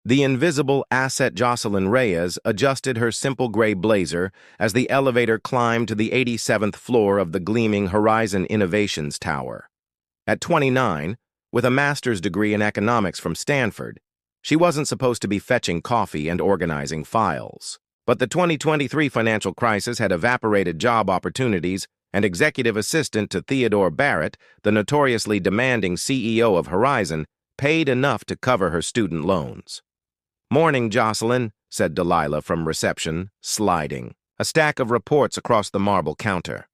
The invisible asset Jocelyn Reyes adjusted her simple gray blazer as the elevator climbed to the 87th floor of the gleaming Horizon Innovations Tower. At 29, with a master's degree in economics from Stanford, she wasn't supposed to be fetching coffee and organizing files. But the 2023 financial crisis had evaporated job opportunities, and executive assistant to Theodore Barrett, the notoriously demanding CEO of Horizon, paid enough to cover her student loans. "Morning, Jocelyn," said Delilah from reception, sliding a stack of reports across the marble counter.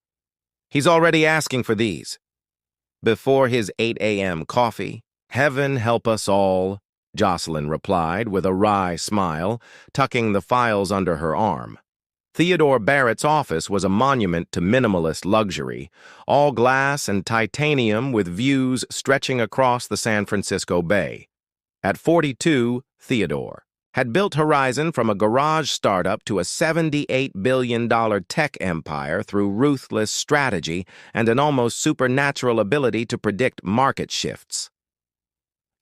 "He's already asking for these." "Before his 8 a.m. coffee? Heaven help us all," Jocelyn replied with a wry smile, tucking the files under her arm. Theodore Barrett's office was a monument to minimalist luxury, all glass and titanium with views stretching across the San Francisco Bay. At 42, Theodore had built Horizon from a garage startup to a $78 billion tech empire through ruthless strategy and an almost supernatural ability to predict market shifts.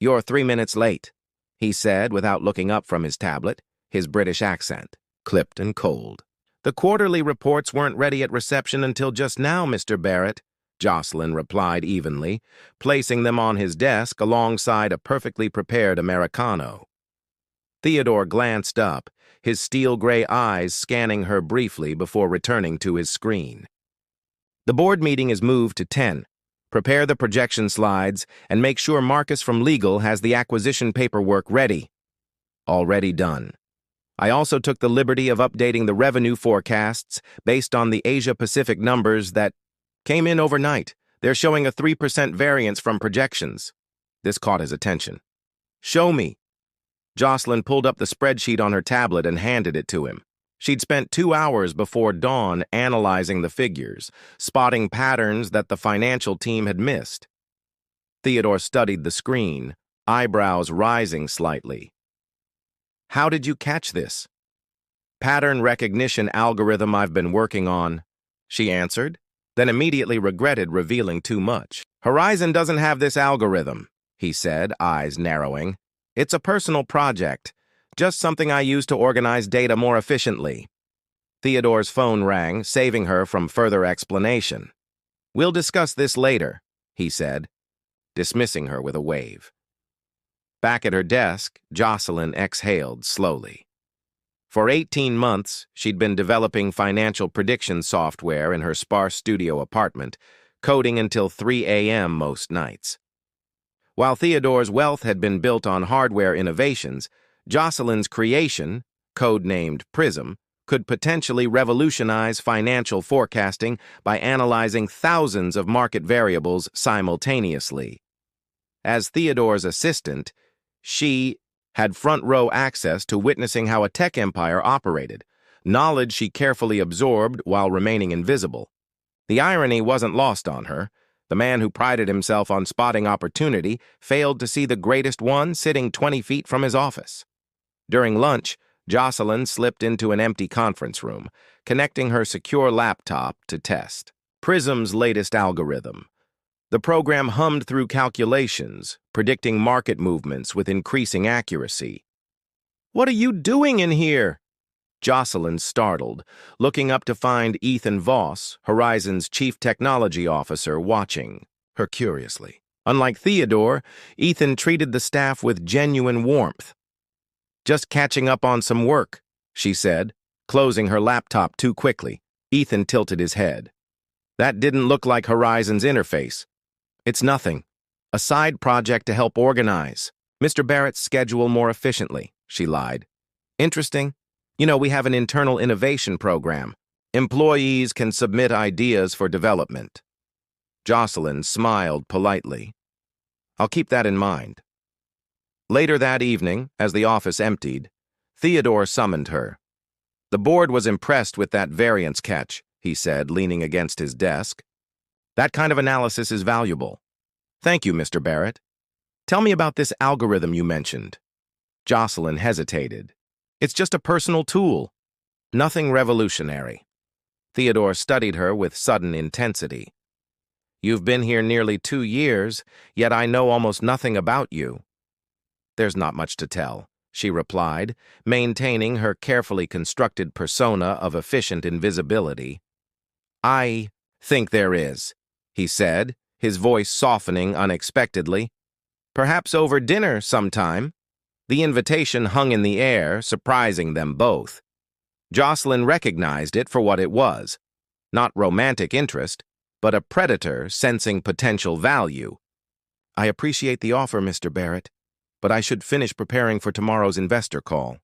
"You're 3 minutes late," he said without looking up from his tablet, his British accent clipped and cold. "The quarterly reports weren't ready at reception until just now, Mr. Barrett," Jocelyn replied evenly, placing them on his desk alongside a perfectly prepared Americano. Theodore glanced up, his steel-gray eyes scanning her briefly before returning to his screen. "The board meeting is moved to 10. Prepare the projection slides and make sure Marcus from Legal has the acquisition paperwork ready." "Already done." "I also took the liberty of updating the revenue forecasts based on the Asia-Pacific numbers that came in overnight. They're showing a 3% variance from projections." This caught his attention. "Show me." Jocelyn pulled up the spreadsheet on her tablet and handed it to him. She'd spent 2 hours before dawn analyzing the figures, spotting patterns that the financial team had missed. Theodore studied the screen, eyebrows rising slightly. "How did you catch this?" "Pattern recognition algorithm I've been working on," she answered, then immediately regretted revealing too much. "Horizon doesn't have this algorithm," he said, eyes narrowing. "It's a personal project, just something I use to organize data more efficiently." Theodore's phone rang, saving her from further explanation. "We'll discuss this later," he said, dismissing her with a wave. Back at her desk, Jocelyn exhaled slowly. For 18 months, she'd been developing financial prediction software in her sparse studio apartment, coding until 3 a.m. most nights. While Theodore's wealth had been built on hardware innovations, Jocelyn's creation, codenamed Prism, could potentially revolutionize financial forecasting by analyzing thousands of market variables simultaneously. As Theodore's assistant, she had front-row access to witnessing how a tech empire operated, knowledge she carefully absorbed while remaining invisible. The irony wasn't lost on her. The man who prided himself on spotting opportunity failed to see the greatest one sitting 20 feet from his office. During lunch, Jocelyn slipped into an empty conference room, connecting her secure laptop to test Prism's latest algorithm. The program hummed through calculations, predicting market movements with increasing accuracy. "What are you doing in here?" Jocelyn startled, looking up to find Ethan Voss, Horizon's chief technology officer, watching her curiously. Unlike Theodore, Ethan treated the staff with genuine warmth. "Just catching up on some work," she said, closing her laptop too quickly. Ethan tilted his head. "That didn't look like Horizon's interface." "It's nothing. A side project to help organize Mr. Barrett's schedule more efficiently," she lied. "Interesting. You know, we have an internal innovation program. Employees can submit ideas for development." Jocelyn smiled politely. "I'll keep that in mind." Later that evening, as the office emptied, Theodore summoned her. "The board was impressed with that variance catch," he said, leaning against his desk. "That kind of analysis is valuable." "Thank you, Mr. Barrett. Tell me about this algorithm you mentioned." Jocelyn hesitated. "It's just a personal tool. Nothing revolutionary." Theodore studied her with sudden intensity. "You've been here nearly 2 years, yet I know almost nothing about you." "There's not much to tell. she replied, maintaining her carefully constructed persona of efficient invisibility. I think there is, he said, his voice softening unexpectedly. Perhaps over dinner sometime. The invitation hung in the air, surprising them both. Jocelyn recognized it for what it was, not romantic interest, but a predator sensing potential value. I appreciate the offer, Mr. Barrett, but I should finish preparing for tomorrow's investor call.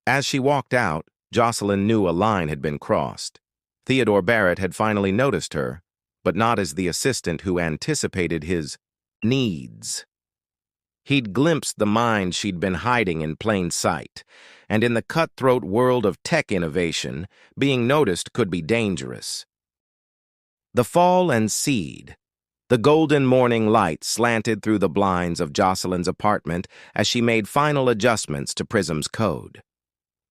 As she walked out, Jocelyn knew a line had been crossed. Theodore Barrett had finally noticed her, but not as the assistant who anticipated his needs. He'd glimpsed the mind she'd been hiding in plain sight, and in the cutthroat world of tech innovation, being noticed could be dangerous. The fall and seed. The golden morning light slanted through the blinds of Jocelyn's apartment as she made final adjustments to Prism's code.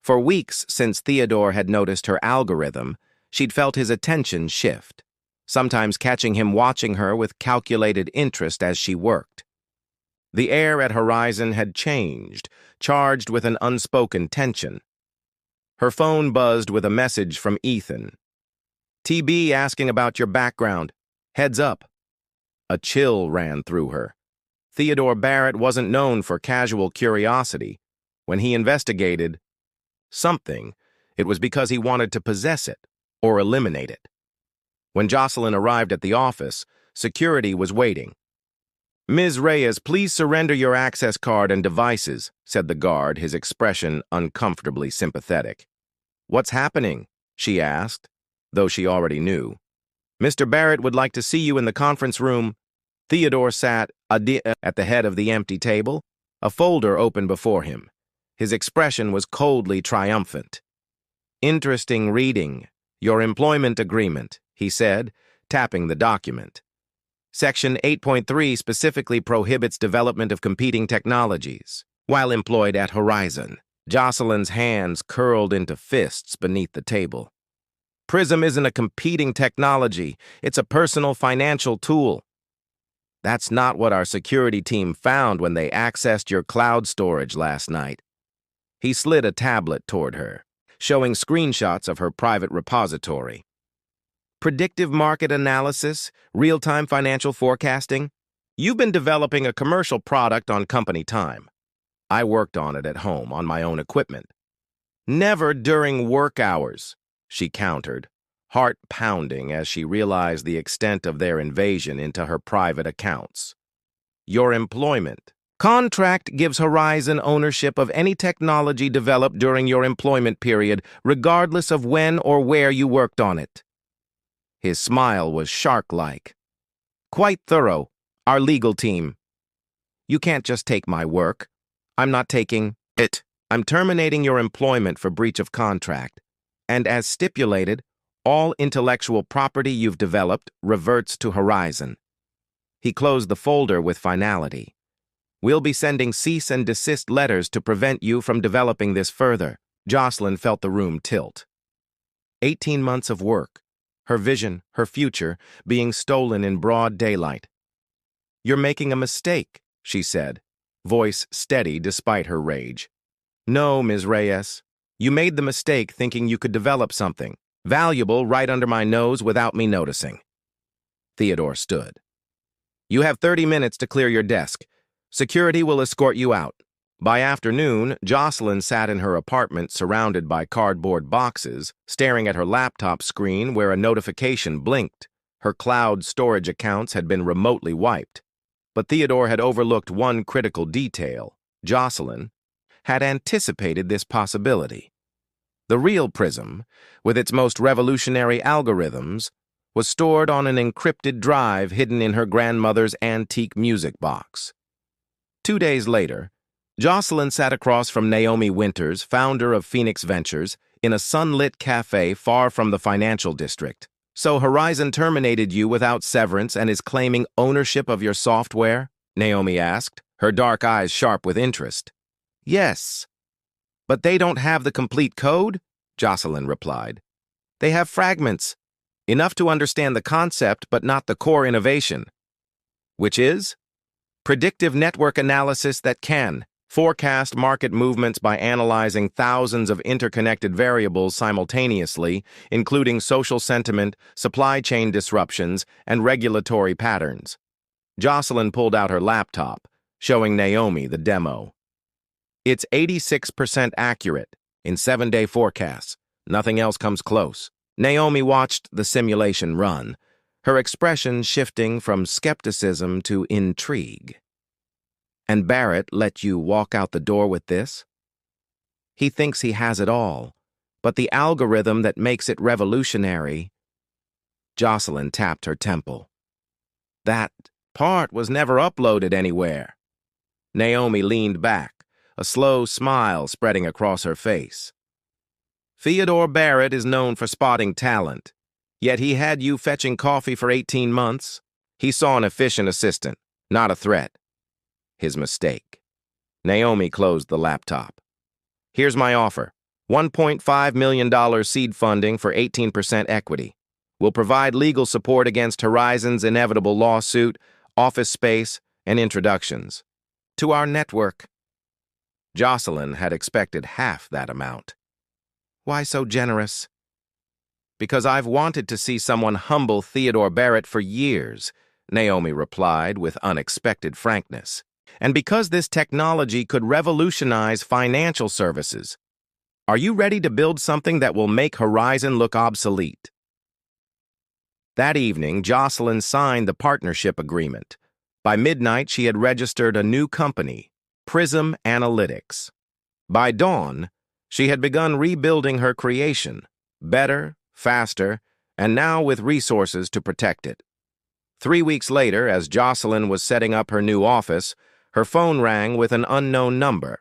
For weeks since Theodore had noticed her algorithm, she'd felt his attention shift, sometimes catching him watching her with calculated interest as she worked. The air at Horizon had changed, charged with an unspoken tension. Her phone buzzed with a message from Ethan. TB asking about your background. Heads up. A chill ran through her. Theodore Barrett wasn't known for casual curiosity. When he investigated something, it was because he wanted to possess it or eliminate it. When Jocelyn arrived at the office, security was waiting. Ms. Reyes, please surrender your access card and devices, said the guard, his expression uncomfortably sympathetic. What's happening? She asked, though she already knew. Mr. Barrett would like to see you in the conference room. Theodore sat at the head of the empty table, a folder open before him. His expression was coldly triumphant. Interesting reading. Your employment agreement, he said, tapping the document. Section 8.3 specifically prohibits development of competing technologies while employed at Horizon. Jocelyn's hands curled into fists beneath the table. Prism isn't a competing technology. It's a personal financial tool. That's not what our security team found when they accessed your cloud storage last night. He slid a tablet toward her, showing screenshots of her private repository. Predictive market analysis, real-time financial forecasting. You've been developing a commercial product on company time. I worked on it at home on my own equipment. Never during work hours, she countered, heart pounding as she realized the extent of their invasion into her private accounts. Your employment. Contract gives Horizon ownership of any technology developed during your employment period, regardless of when or where you worked on it. His smile was shark-like. Quite thorough, our legal team. You can't just take my work. I'm not taking it. I'm terminating your employment for breach of contract. And as stipulated, all intellectual property you've developed reverts to Horizon. He closed the folder with finality. We'll be sending cease and desist letters to prevent you from developing this further. Jocelyn felt the room tilt. 18 months of work. Her vision, her future, being stolen in broad daylight. You're making a mistake, she said, voice steady despite her rage. No, Ms. Reyes. You made the mistake thinking you could develop something valuable right under my nose without me noticing. Theodore stood. You have 30 minutes to clear your desk. Security will escort you out. By afternoon, Jocelyn sat in her apartment surrounded by cardboard boxes, staring at her laptop screen where a notification blinked. Her cloud storage accounts had been remotely wiped. But Theodore had overlooked one critical detail. Jocelyn had anticipated this possibility. The real Prism, with its most revolutionary algorithms, was stored on an encrypted drive hidden in her grandmother's antique music box. 2 days later, Jocelyn sat across from Naomi Winters, founder of Phoenix Ventures, in a sunlit cafe far from the financial district. So Horizon terminated you without severance and is claiming ownership of your software? Naomi asked, her dark eyes sharp with interest. Yes. But they don't have the complete code? Jocelyn replied. They have fragments, enough to understand the concept but not the core innovation. Which is? Predictive network analysis that can, forecast market movements by analyzing thousands of interconnected variables simultaneously, including social sentiment, supply chain disruptions, and regulatory patterns. Jocelyn pulled out her laptop, showing Naomi the demo. It's 86% accurate in 7-day forecasts. Nothing else comes close. Naomi watched the simulation run, her expression shifting from skepticism to intrigue. And Barrett let you walk out the door with this? He thinks he has it all, but the algorithm that makes it revolutionary. Jocelyn tapped her temple. That part was never uploaded anywhere. Naomi leaned back, a slow smile spreading across her face. Theodore Barrett is known for spotting talent, yet he had you fetching coffee for 18 months. He saw an efficient assistant, not a threat. His mistake. Naomi closed the laptop. Here's my offer. $1.5 million seed funding for 18% equity. We'll provide legal support against Horizon's inevitable lawsuit, office space, and introductions. To our network. Jocelyn had expected half that amount. Why so generous? Because I've wanted to see someone humble Theodore Barrett for years, Naomi replied with unexpected frankness. And because this technology could revolutionize financial services. Are you ready to build something that will make Horizon look obsolete? That evening, Jocelyn signed the partnership agreement. By midnight, she had registered a new company, Prism Analytics. By dawn, she had begun rebuilding her creation, better, faster, and now with resources to protect it. 3 weeks later, as Jocelyn was setting up her new office, her phone rang with an unknown number.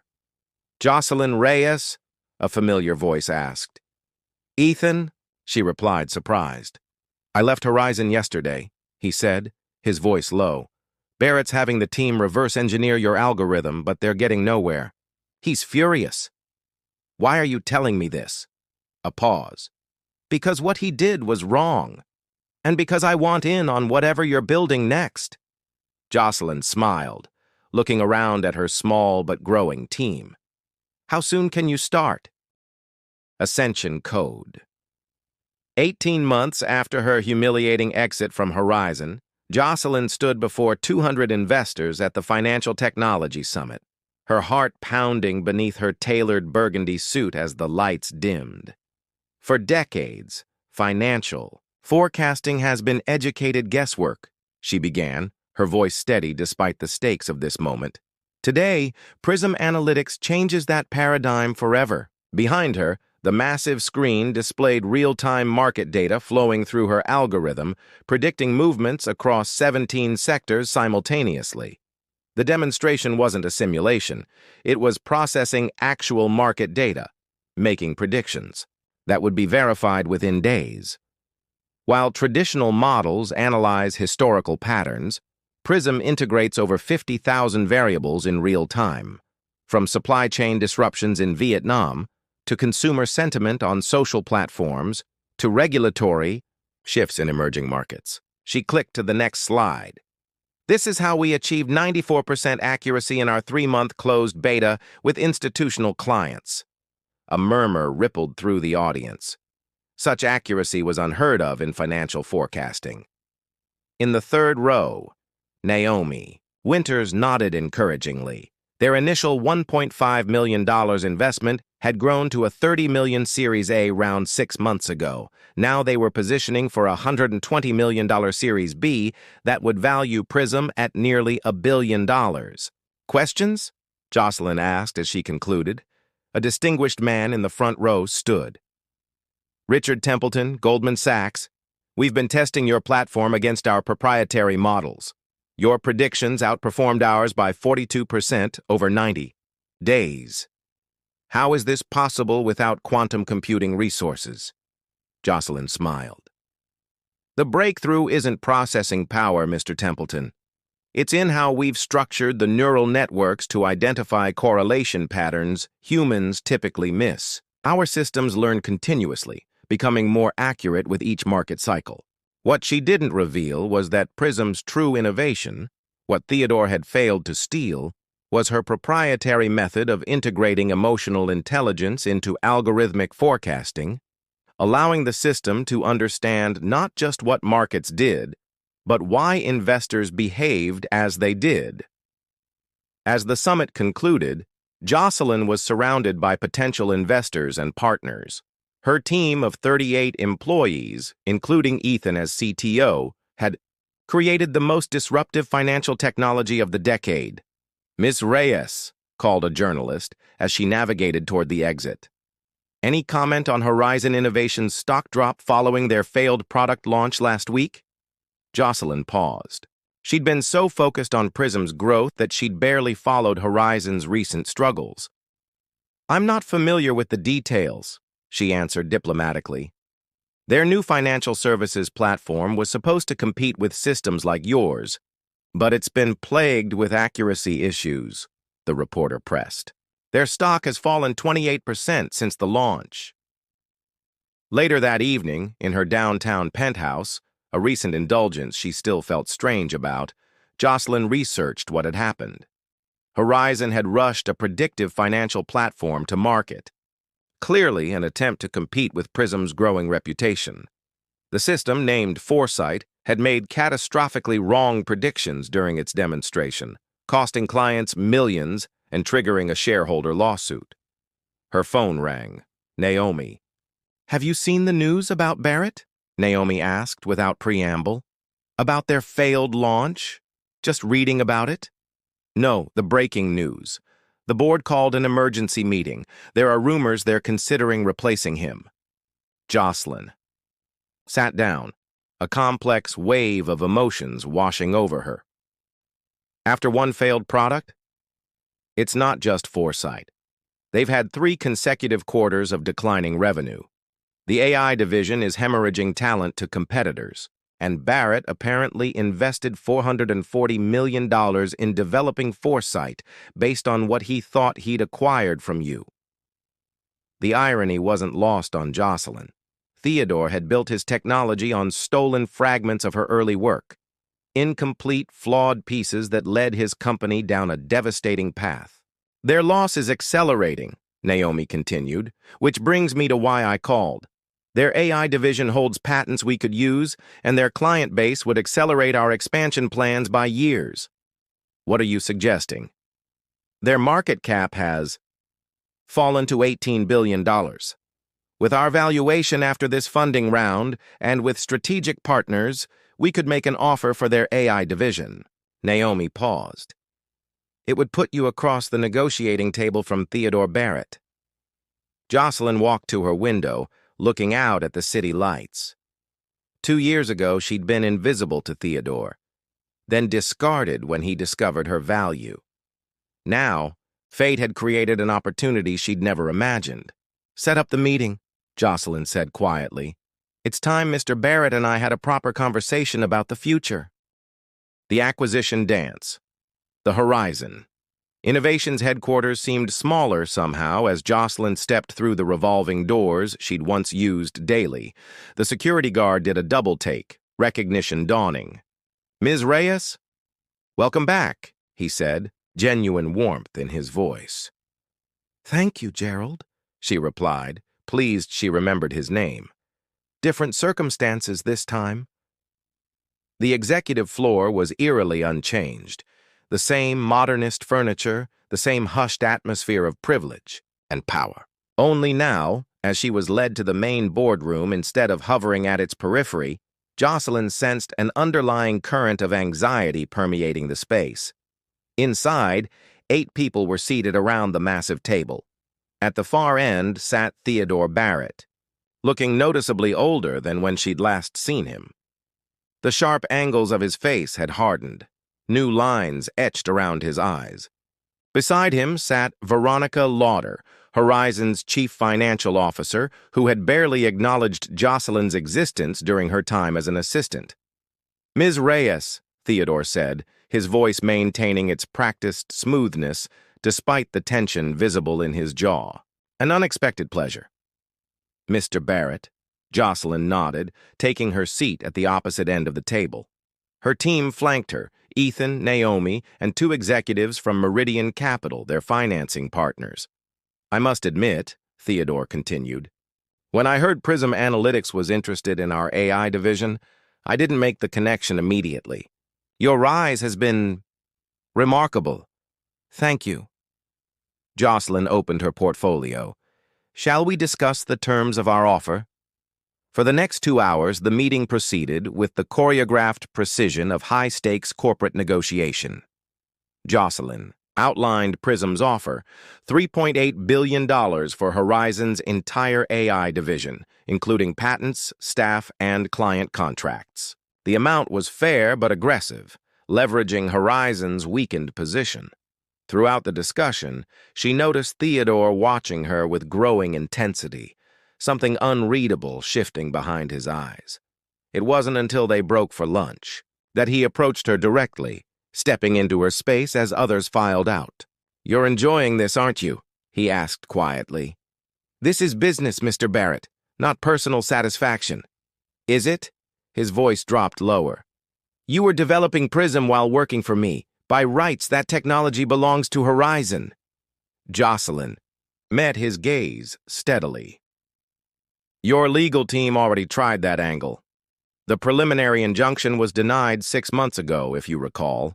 Jocelyn Reyes? A familiar voice asked. Ethan? She replied, surprised. I left Horizon yesterday, he said, his voice low. Barrett's having the team reverse engineer your algorithm, but they're getting nowhere. He's furious. Why are you telling me this? A pause. Because what he did was wrong. And because I want in on whatever you're building next. Jocelyn smiled, looking around at her small but growing team. How soon can you start? Ascension Code. 18 months after her humiliating exit from Horizon, Jocelyn stood before 200 investors at the Financial Technology Summit, her heart pounding beneath her tailored burgundy suit as the lights dimmed. For decades, financial forecasting has been educated guesswork, she began, her voice steady despite the stakes of this moment. Today, Prism Analytics changes that paradigm forever. Behind her, the massive screen displayed real-time market data flowing through her algorithm, predicting movements across 17 sectors simultaneously. The demonstration wasn't a simulation. It was processing actual market data, making predictions that would be verified within days. While traditional models analyze historical patterns, Prism integrates over 50,000 variables in real time, from supply chain disruptions in Vietnam to consumer sentiment on social platforms to regulatory shifts in emerging markets. She clicked to the next slide. This is how we achieved 94% accuracy in our 3-month closed beta with institutional clients. A murmur rippled through the audience. Such accuracy was unheard of in financial forecasting. In the third row, Naomi. Winters nodded encouragingly. Their initial $1.5 million investment had grown to a $30 million Series A round 6 months ago. Now they were positioning for a $120 million Series B that would value Prism at nearly $1 billion. Questions? Jocelyn asked as she concluded. A distinguished man in the front row stood. Richard Templeton, Goldman Sachs. We've been testing your platform against our proprietary models. Your predictions outperformed ours by 42% over 90 days. How is this possible without quantum computing resources? Jocelyn smiled. The breakthrough isn't processing power, Mr. Templeton. It's in how we've structured the neural networks to identify correlation patterns humans typically miss. Our systems learn continuously, becoming more accurate with each market cycle. What she didn't reveal was that Prism's true innovation, what Theodore had failed to steal, was her proprietary method of integrating emotional intelligence into algorithmic forecasting, allowing the system to understand not just what markets did, but why investors behaved as they did. As the summit concluded, Jocelyn was surrounded by potential investors and partners. Her team of 38 employees, including Ethan as CTO, had created the most disruptive financial technology of the decade. "Miss Reyes," called a journalist as she navigated toward the exit. "Any comment on Horizon Innovations' stock drop following their failed product launch last week?" Jocelyn paused. She'd been so focused on Prism's growth that she'd barely followed Horizon's recent struggles. "I'm not familiar with the details," she answered diplomatically. "Their new financial services platform was supposed to compete with systems like yours, but it's been plagued with accuracy issues," the reporter pressed. "Their stock has fallen 28% since the launch." Later that evening, in her downtown penthouse, a recent indulgence she still felt strange about, Jocelyn researched what had happened. Horizon had rushed a predictive financial platform to market, clearly an attempt to compete with Prism's growing reputation. The system, named Foresight, had made catastrophically wrong predictions during its demonstration, costing clients millions and triggering a shareholder lawsuit. Her phone rang. Naomi. "Have you seen the news about Barrett?" Naomi asked without preamble. "About their failed launch? Just reading about it?" "No, the breaking news. The board called an emergency meeting. There are rumors they're considering replacing him." Jocelyn sat down, a complex wave of emotions washing over her. After one failed product? It's not just Foresight. They've had 3 consecutive quarters of declining revenue. The AI division is hemorrhaging talent to competitors, and Barrett apparently invested $440 million in developing Foresight based on what he thought he'd acquired from you. The irony wasn't lost on Jocelyn. Theodore had built his technology on stolen fragments of her early work, incomplete, flawed pieces that led his company down a devastating path. "Their loss is accelerating," Naomi continued, "which brings me to why I called. Their AI division holds patents we could use, and their client base would accelerate our expansion plans by years." "What are you suggesting?" "Their market cap has fallen to $18 billion. With our valuation after this funding round, and with strategic partners, we could make an offer for their AI division." Naomi paused. "It would put you across the negotiating table from Theodore Barrett." Jocelyn walked to her window, looking out at the city lights. 2 years ago, she'd been invisible to Theodore, then discarded when he discovered her value. Now, fate had created an opportunity she'd never imagined. "Set up the meeting," Jocelyn said quietly. "It's time Mr. Barrett and I had a proper conversation about the future." The acquisition dance. The Horizon. Innovation's headquarters seemed smaller somehow as Jocelyn stepped through the revolving doors she'd once used daily. The security guard did a double take, recognition dawning. "Ms. Reyes?" "Welcome back," he said, genuine warmth in his voice. "Thank you, Gerald," she replied, pleased she remembered his name. "Different circumstances this time." The executive floor was eerily unchanged. The same modernist furniture, the same hushed atmosphere of privilege and power. Only now, as she was led to the main boardroom instead of hovering at its periphery, Jocelyn sensed an underlying current of anxiety permeating the space. Inside, 8 people were seated around the massive table. At the far end sat Theodore Barrett, looking noticeably older than when she'd last seen him. The sharp angles of his face had hardened, new lines etched around his eyes. Beside him sat Veronica Lauder, Horizon's chief financial officer, who had barely acknowledged Jocelyn's existence during her time as an assistant. "Ms. Reyes," Theodore said, his voice maintaining its practiced smoothness despite the tension visible in his jaw. "An unexpected pleasure." "Mr. Barrett," Jocelyn nodded, taking her seat at the opposite end of the table. Her team flanked her, Ethan, Naomi, and two executives from Meridian Capital, their financing partners. I must admit, Theodore continued, when I heard Prism Analytics was interested in our AI division, I didn't make the connection immediately. Your rise has been remarkable. Thank you. Jocelyn opened her portfolio. Shall we discuss the terms of our offer? For the next 2 hours, the meeting proceeded with the choreographed precision of high-stakes corporate negotiation. Jocelyn outlined Prism's offer, $3.8 billion for Horizon's entire AI division, including patents, staff, and client contracts. The amount was fair but aggressive, leveraging Horizon's weakened position. Throughout the discussion, she noticed Theodore watching her with growing intensity, something unreadable shifting behind his eyes. It wasn't until they broke for lunch that he approached her directly, stepping into her space as others filed out. "You're enjoying this, aren't you?" he asked quietly. "This is business, Mr. Barrett, not personal satisfaction." "Is it?" His voice dropped lower. "You were developing Prism while working for me. By rights, that technology belongs to Horizon." Jocelyn met his gaze steadily. "Your legal team already tried that angle. The preliminary injunction was denied 6 months ago, if you recall.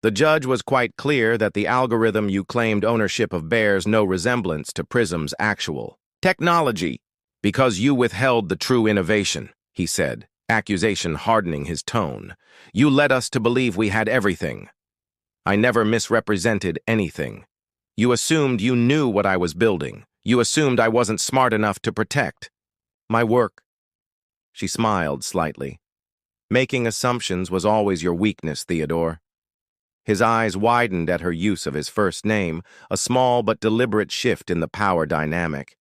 The judge was quite clear that the algorithm you claimed ownership of bears no resemblance to Prism's actual technology, because you withheld the true innovation," he said, accusation hardening his tone. "You led us to believe we had everything. I never misrepresented anything. You assumed you knew what I was building. You assumed I wasn't smart enough to protect my work." She smiled slightly. "Making assumptions was always your weakness, Theodore." His eyes widened at her use of his first name, a small but deliberate shift in the power dynamic.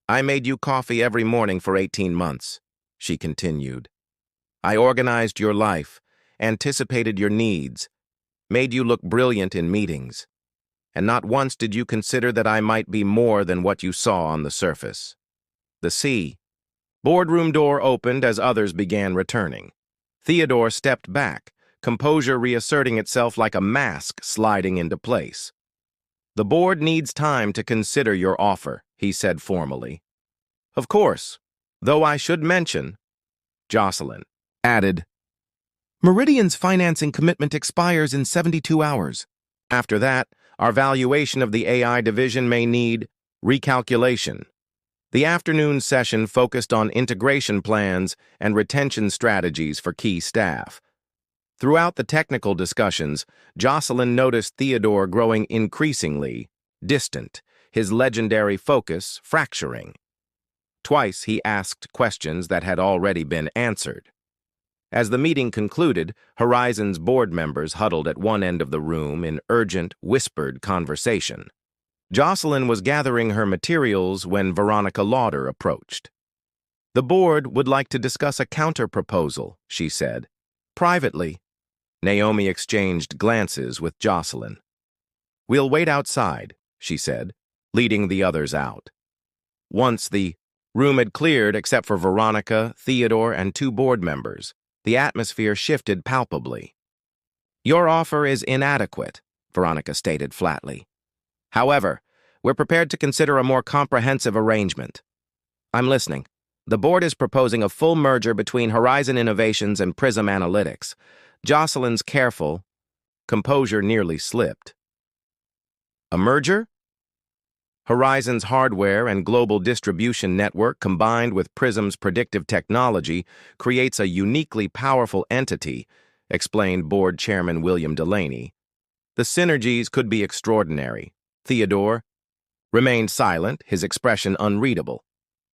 "I made you coffee every morning for 18 months, she continued. "I organized your life, anticipated your needs, made you look brilliant in meetings. And not once did you consider that I might be more than what you saw on the surface." The boardroom door opened as others began returning. Theodore stepped back, composure reasserting itself like a mask sliding into place. "The board needs time to consider your offer," he said formally. "Of course, though I should mention," Jocelyn added, "Meridian's financing commitment expires in 72 hours. After that, our valuation of the AI division may need recalculation." The afternoon session focused on integration plans and retention strategies for key staff. Throughout the technical discussions, Jocelyn noticed Theodore growing increasingly distant, his legendary focus fracturing. Twice he asked questions that had already been answered. As the meeting concluded, Horizon's board members huddled at one end of the room in urgent, whispered conversation. Jocelyn was gathering her materials when Veronica Lauder approached. "The board would like to discuss a counter-proposal," she said. "Privately." Naomi exchanged glances with Jocelyn. "We'll wait outside," she said, leading the others out. Once the room had cleared except for Veronica, Theodore, and two board members, the atmosphere shifted palpably. "Your offer is inadequate," Veronica stated flatly. "However, we're prepared to consider a more comprehensive arrangement." "I'm listening." "The board is proposing a full merger between Horizon Innovations and Prism Analytics." Jocelyn's careful composure nearly slipped. "A merger?" "Horizon's hardware and global distribution network combined with Prism's predictive technology creates a uniquely powerful entity," explained Board Chairman William Delaney. "The synergies could be extraordinary." Theodore remained silent, his expression unreadable.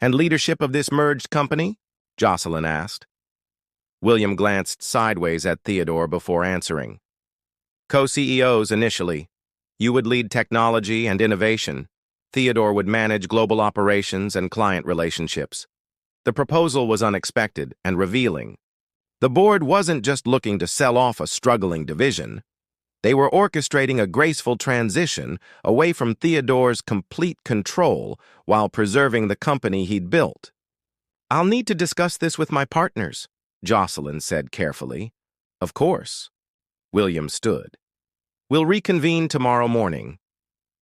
"And leadership of this merged company?" Jocelyn asked. William glanced sideways at Theodore before answering. "Co-CEOs initially. You would lead technology and innovation. Theodore would manage global operations and client relationships." The proposal was unexpected and revealing. The board wasn't just looking to sell off a struggling division. They were orchestrating a graceful transition away from Theodore's complete control while preserving the company he'd built. "I'll need to discuss this with my partners," Jocelyn said carefully. "Of course." William stood. We'll reconvene tomorrow morning.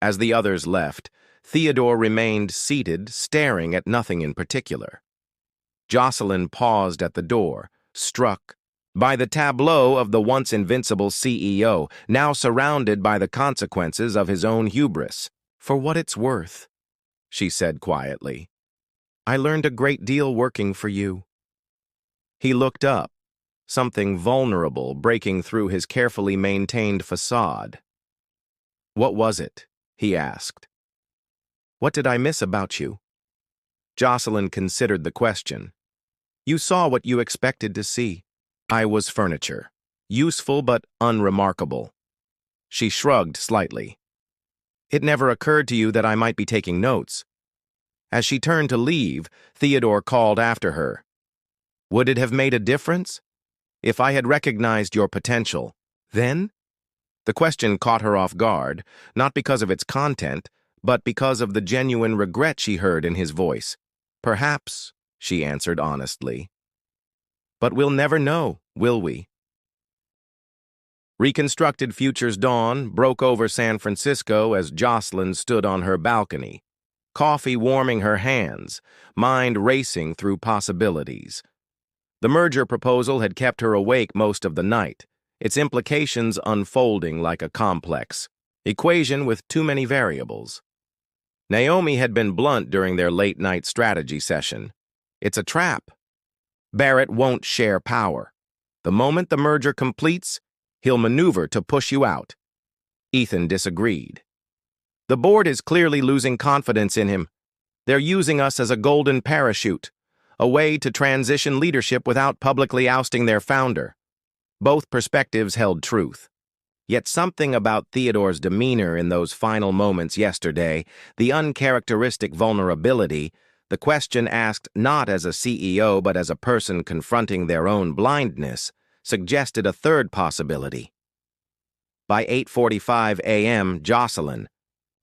As the others left, Theodore remained seated, staring at nothing in particular. Jocelyn paused at the door, struck by the tableau of the once invincible CEO, now surrounded by the consequences of his own hubris. For what it's worth, she said quietly, I learned a great deal working for you. He looked up, something vulnerable breaking through his carefully maintained facade. What was it? He asked. What did I miss about you? Jocelyn considered the question. You saw what you expected to see. I was furniture, useful but unremarkable. She shrugged slightly. It never occurred to you that I might be taking notes. As she turned to leave, Theodore called after her. Would it have made a difference? If I had recognized your potential, then? The question caught her off guard, not because of its content, but because of the genuine regret she heard in his voice. Perhaps, she answered honestly. But we'll never know, will we? Reconstructed Futures dawn broke over San Francisco as Jocelyn stood on her balcony, coffee warming her hands, mind racing through possibilities. The merger proposal had kept her awake most of the night, its implications unfolding like a complex equation with too many variables. Naomi had been blunt during their late-night strategy session. It's a trap. Barrett won't share power. The moment the merger completes, he'll maneuver to push you out. Ethan disagreed. The board is clearly losing confidence in him. They're using us as a golden parachute, a way to transition leadership without publicly ousting their founder. Both perspectives held truth. Yet something about Theodore's demeanor in those final moments yesterday, the uncharacteristic vulnerability, the question asked not as a CEO but as a person confronting their own blindness, suggested a third possibility. By 8:45 a.m., Jocelyn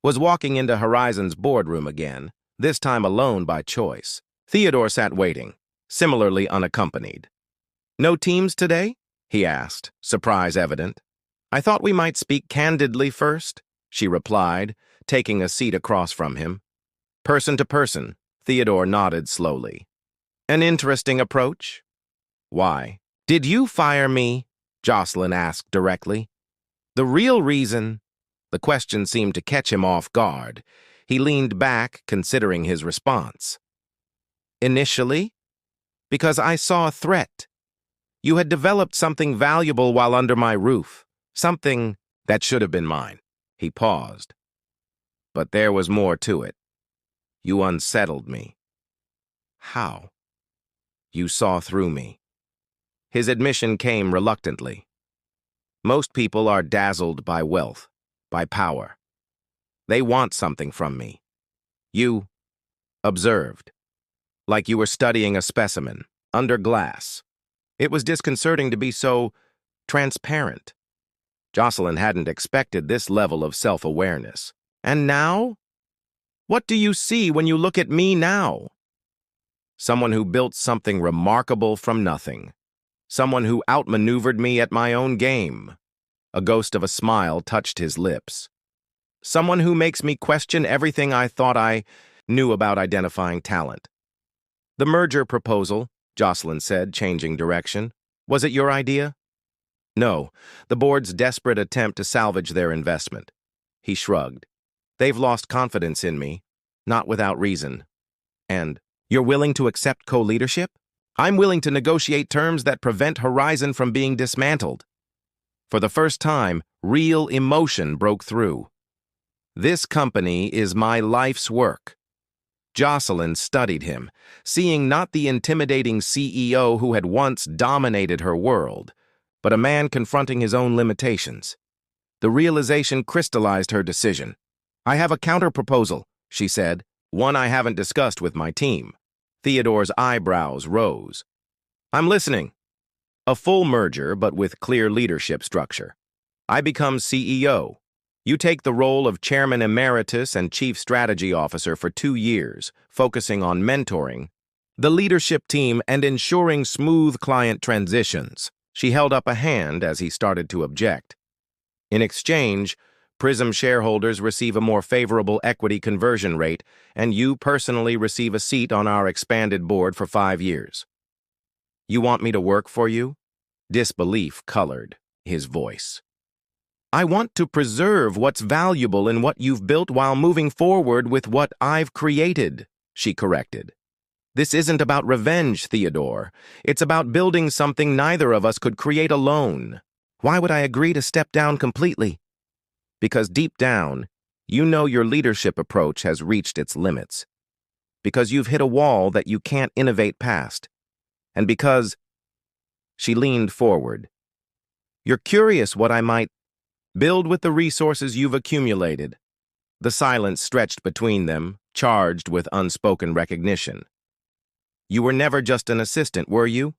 was walking into Horizon's boardroom again, this time alone by choice. Theodore sat waiting, similarly unaccompanied. No teams today? He asked, surprise evident. I thought we might speak candidly first, she replied, taking a seat across from him. Person to person, Theodore nodded slowly. An interesting approach? Why? Did you fire me? Jocelyn asked directly. The real reason? The question seemed to catch him off guard. He leaned back, considering his response. Initially? Because I saw a threat. You had developed something valuable while under my roof, something that should have been mine. He paused. But there was more to it. You unsettled me. How? You saw through me. His admission came reluctantly. Most people are dazzled by wealth, by power. They want something from me. You observed, like you were studying a specimen, under glass. It was disconcerting to be so transparent. Jocelyn hadn't expected this level of self-awareness. And now? What do you see when you look at me now? Someone who built something remarkable from nothing. Someone who outmaneuvered me at my own game. A ghost of a smile touched his lips. Someone who makes me question everything I thought I knew about identifying talent. The merger proposal, Jocelyn said, changing direction. Was it your idea? No, the board's desperate attempt to salvage their investment. He shrugged. They've lost confidence in me, not without reason. And, you're willing to accept co-leadership? I'm willing to negotiate terms that prevent Horizon from being dismantled. For the first time, real emotion broke through. This company is my life's work. Jocelyn studied him, seeing not the intimidating CEO who had once dominated her world, but a man confronting his own limitations. The realization crystallized her decision. I have a counter-proposal, she said, one I haven't discussed with my team. Theodore's eyebrows rose. I'm listening. A full merger, but with clear leadership structure. I become CEO. You take the role of Chairman Emeritus and Chief Strategy Officer for 2 years, focusing on mentoring the leadership team and ensuring smooth client transitions. She held up a hand as he started to object. In exchange, Prism shareholders receive a more favorable equity conversion rate, and you personally receive a seat on our expanded board for 5 years. You want me to work for you? Disbelief colored his voice. I want to preserve what's valuable in what you've built while moving forward with what I've created, she corrected. This isn't about revenge, Theodore. It's about building something neither of us could create alone. Why would I agree to step down completely? Because deep down, you know your leadership approach has reached its limits. Because you've hit a wall that you can't innovate past. And because... She leaned forward. You're curious what I might build with the resources you've accumulated. The silence stretched between them, charged with unspoken recognition. You were never just an assistant, were you?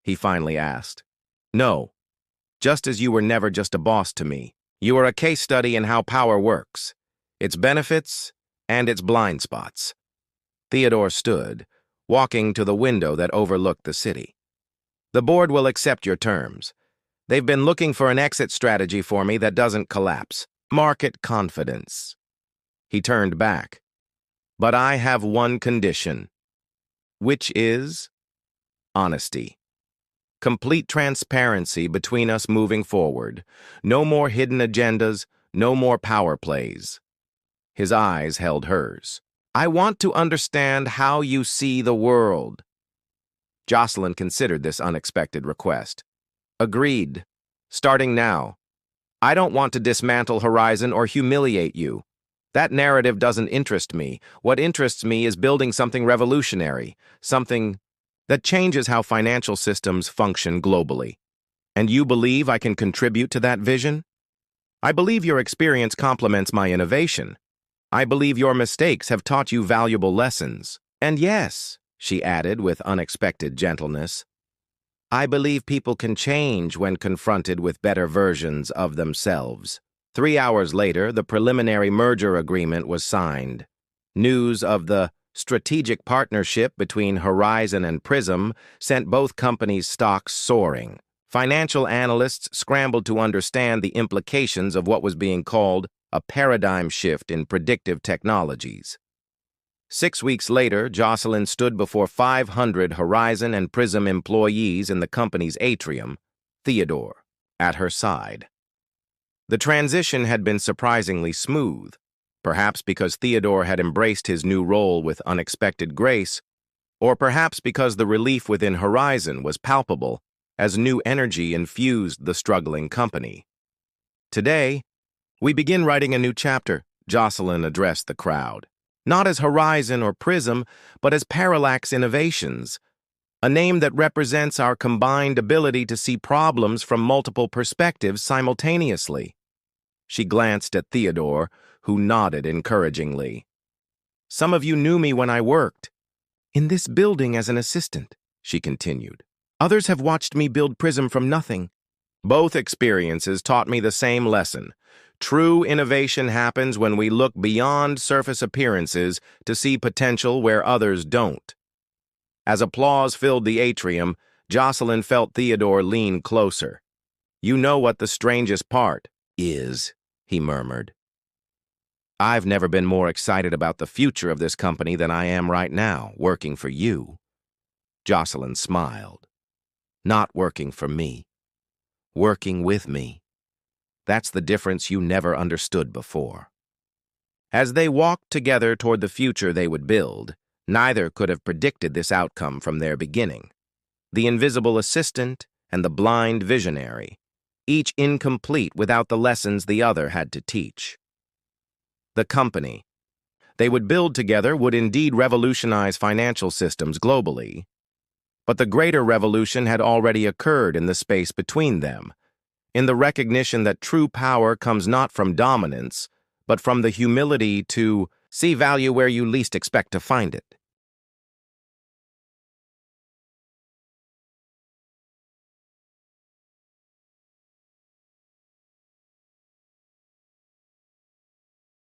He finally asked. No. Just as you were never just a boss to me. You are a case study in how power works, its benefits and its blind spots. Theodore stood, walking to the window that overlooked the city. The board will accept your terms. They've been looking for an exit strategy for me that doesn't collapse. Market confidence. He turned back. But I have one condition. Which is? Honesty. Complete transparency between us moving forward. No more hidden agendas, no more power plays. His eyes held hers. I want to understand how you see the world. Jocelyn considered this unexpected request. Agreed. Starting now. I don't want to dismantle Horizon or humiliate you. That narrative doesn't interest me. What interests me is building something revolutionary, something that changes how financial systems function globally. And you believe I can contribute to that vision? I believe your experience complements my innovation. I believe your mistakes have taught you valuable lessons. And yes, she added with unexpected gentleness, I believe people can change when confronted with better versions of themselves. 3 hours later, the preliminary merger agreement was signed. News of the strategic partnership between Horizon and Prism sent both companies' stocks soaring. Financial analysts scrambled to understand the implications of what was being called a paradigm shift in predictive technologies. 6 weeks later, Jocelyn stood before 500 Horizon and Prism employees in the company's atrium, Theodore at her side. The transition had been surprisingly smooth, perhaps because Theodore had embraced his new role with unexpected grace, or perhaps because the relief within Horizon was palpable as new energy infused the struggling company. Today, we begin writing a new chapter, Jocelyn addressed the crowd. Not as Horizon or Prism, but as Parallax Innovations, a name that represents our combined ability to see problems from multiple perspectives simultaneously. She glanced at Theodore, who nodded encouragingly. Some of you knew me when I worked in this building as an assistant, she continued. Others have watched me build Prism from nothing. Both experiences taught me the same lesson. True innovation happens when we look beyond surface appearances to see potential where others don't. As applause filled the atrium, Jocelyn felt Theodore lean closer. You know what the strangest part is, he murmured. I've never been more excited about the future of this company than I am right now, working for you. Jocelyn smiled. Not working for me. Working with me. That's the difference you never understood before. As they walked together toward the future they would build, neither could have predicted this outcome from their beginning. The invisible assistant and the blind visionary, each incomplete without the lessons the other had to teach. The company they would build together would indeed revolutionize financial systems globally, but the greater revolution had already occurred in the space between them, in the recognition that true power comes not from dominance, but from the humility to see value where you least expect to find it.